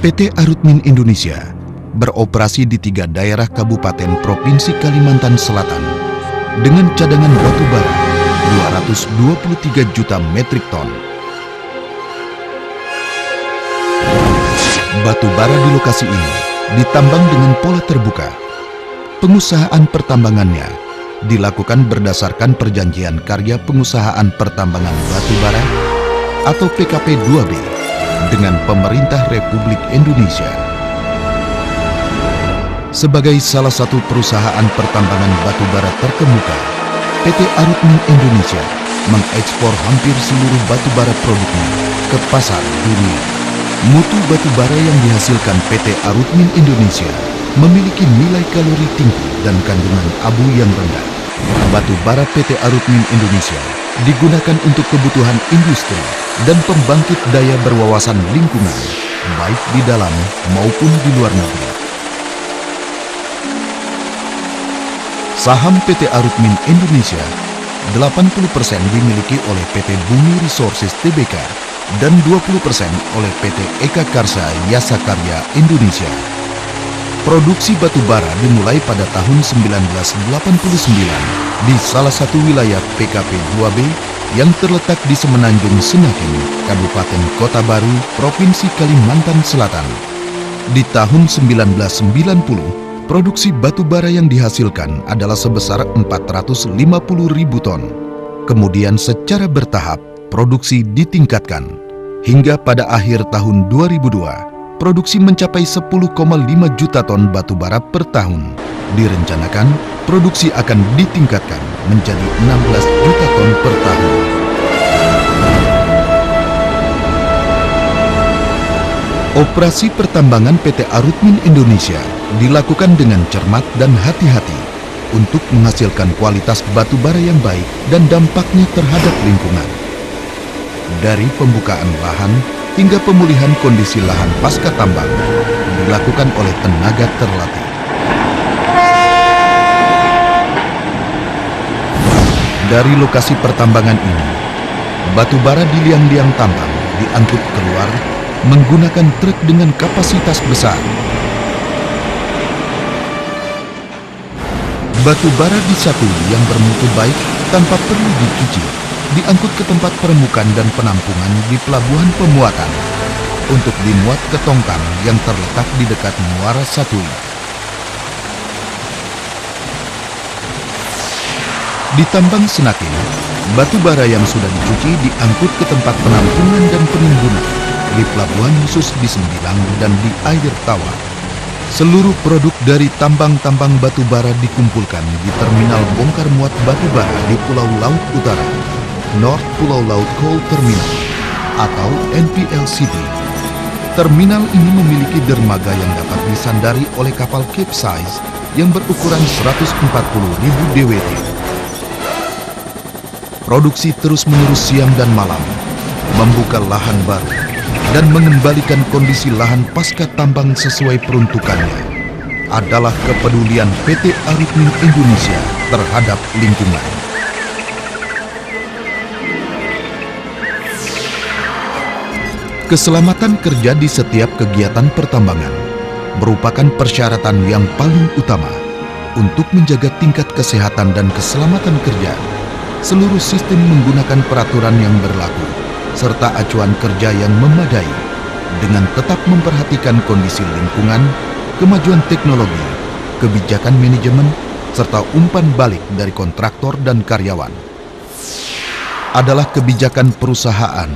PT Arutmin Indonesia beroperasi di 3 daerah kabupaten Provinsi Kalimantan Selatan dengan cadangan batu bara 223 juta metrik ton. Batu bara di lokasi ini ditambang dengan pola terbuka. Pengusahaan pertambangannya dilakukan berdasarkan Perjanjian Karya Pengusahaan Pertambangan Batu Bara atau PKP 2B dengan Pemerintah Republik Indonesia. Sebagai salah satu perusahaan pertambangan batu bara terkemuka, PT Arutmin Indonesia mengekspor hampir seluruh batu bara produknya ke pasar dunia. Mutu batu bara yang dihasilkan PT Arutmin Indonesia memiliki nilai kalori tinggi dan kandungan abu yang rendah. Batu bara PT Arutmin Indonesia digunakan untuk kebutuhan industri dan pembangkit daya berwawasan lingkungan, baik di dalam maupun di luar negeri. Saham PT Arutmin Indonesia 80% dimiliki oleh PT Bumi Resources Tbk dan 20% oleh PT Eka Karsa Yasa Karya Indonesia. Produksi batu bara dimulai pada tahun 1989 di salah satu wilayah PKP 2B yang terletak di Semenanjung Senakin, Kabupaten Kota Baru, Provinsi Kalimantan Selatan. Di tahun 1990, produksi batu bara yang dihasilkan adalah sebesar 450.000 ton. Kemudian secara bertahap, produksi ditingkatkan. Hingga pada akhir tahun 2002, produksi mencapai 10,5 juta ton batu bara per tahun. Direncanakan, produksi akan ditingkatkan menjadi 16 juta ton per tahun. Operasi pertambangan PT Arutmin Indonesia dilakukan dengan cermat dan hati-hati untuk menghasilkan kualitas batu bara yang baik dan dampaknya terhadap lingkungan. Dari pembukaan lahan hingga pemulihan kondisi lahan pasca tambang dilakukan oleh tenaga terlatih. Dari lokasi pertambangan ini, batu bara di liang-liang tambang diangkut keluar menggunakan truk dengan kapasitas besar. Batu bara disatui yang bermutu baik tanpa perlu dicuci, diangkut ke tempat permukaan dan penampungan di pelabuhan pemuatan untuk dimuat ke tongkang yang terletak di dekat muara Satui. Di tambang Senakin, batu bara yang sudah dicuci diangkut ke tempat penampungan dan penimbunan di pelabuhan khusus di Sembilang dan di Air Tawar. Seluruh produk dari tambang-tambang batu bara dikumpulkan di Terminal Bongkar Muat Batu Bara di Pulau Laut Utara, North Pulau Laut Coal Terminal atau NPLCT. Terminal ini memiliki dermaga yang dapat disandari oleh kapal capesize yang berukuran 140.000 DWT. Produksi terus-menerus siang dan malam, membuka lahan baru, dan mengembalikan kondisi lahan pasca tambang sesuai peruntukannya adalah kepedulian PT Arutmin Indonesia terhadap lingkungan. Keselamatan kerja di setiap kegiatan pertambangan merupakan persyaratan yang paling utama untuk menjaga tingkat kesehatan dan keselamatan kerja. Seluruh sistem menggunakan peraturan yang berlaku serta acuan kerja yang memadai dengan tetap memperhatikan kondisi lingkungan, kemajuan teknologi, kebijakan manajemen, serta umpan balik dari kontraktor dan karyawan. Adalah kebijakan perusahaan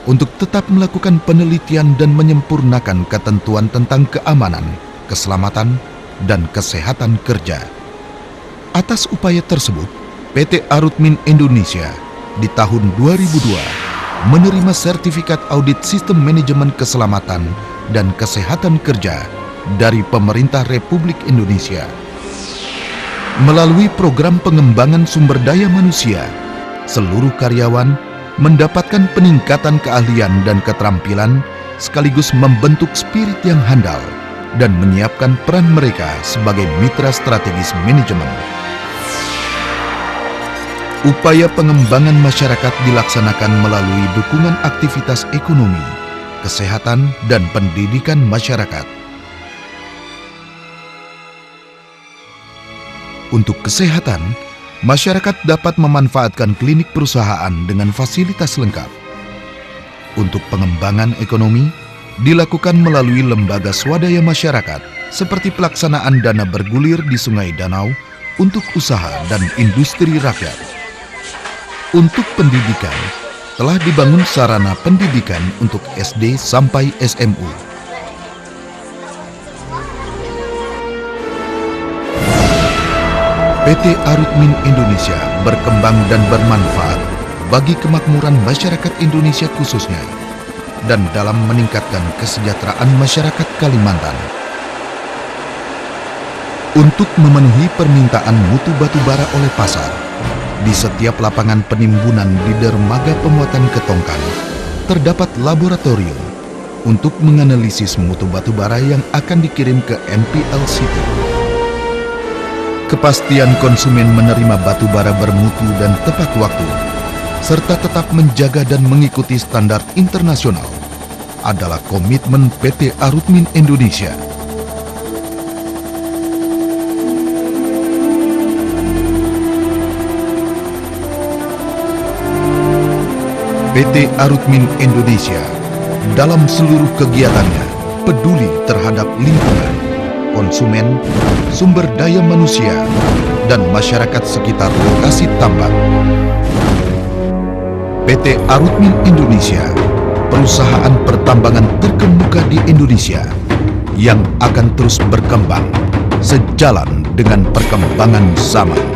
untuk tetap melakukan penelitian dan menyempurnakan ketentuan tentang keamanan, keselamatan, dan kesehatan kerja. Atas upaya tersebut, PT Arutmin Indonesia di tahun 2002 menerima sertifikat audit sistem manajemen keselamatan dan kesehatan kerja dari Pemerintah Republik Indonesia. Melalui program pengembangan sumber daya manusia, seluruh karyawan mendapatkan peningkatan keahlian dan keterampilan sekaligus membentuk spirit yang handal dan menyiapkan peran mereka sebagai mitra strategis manajemen. Upaya pengembangan masyarakat dilaksanakan melalui dukungan aktivitas ekonomi, kesehatan dan pendidikan masyarakat. Untuk kesehatan, masyarakat dapat memanfaatkan klinik perusahaan dengan fasilitas lengkap. Untuk pengembangan ekonomi, dilakukan melalui lembaga swadaya masyarakat seperti pelaksanaan dana bergulir di Sungai Danau untuk usaha dan industri rakyat. Untuk pendidikan, telah dibangun sarana pendidikan untuk SD sampai SMU. PT Arutmin Indonesia berkembang dan bermanfaat bagi kemakmuran masyarakat Indonesia khususnya dan dalam meningkatkan kesejahteraan masyarakat Kalimantan. Untuk memenuhi permintaan mutu batu bara oleh pasar, di setiap lapangan penimbunan di dermaga pemuatan Ketongkan terdapat laboratorium untuk menganalisis mutu batu bara yang akan dikirim ke MPLCT. Kepastian konsumen menerima batu bara bermutu dan tepat waktu, serta tetap menjaga dan mengikuti standar internasional adalah komitmen PT Arutmin Indonesia. PT Arutmin Indonesia dalam seluruh kegiatannya peduli terhadap lingkungan, konsumen, sumber daya manusia, dan masyarakat sekitar lokasi tambang. PT Arutmin Indonesia, perusahaan pertambangan terkemuka di Indonesia yang akan terus berkembang sejalan dengan perkembangan zaman.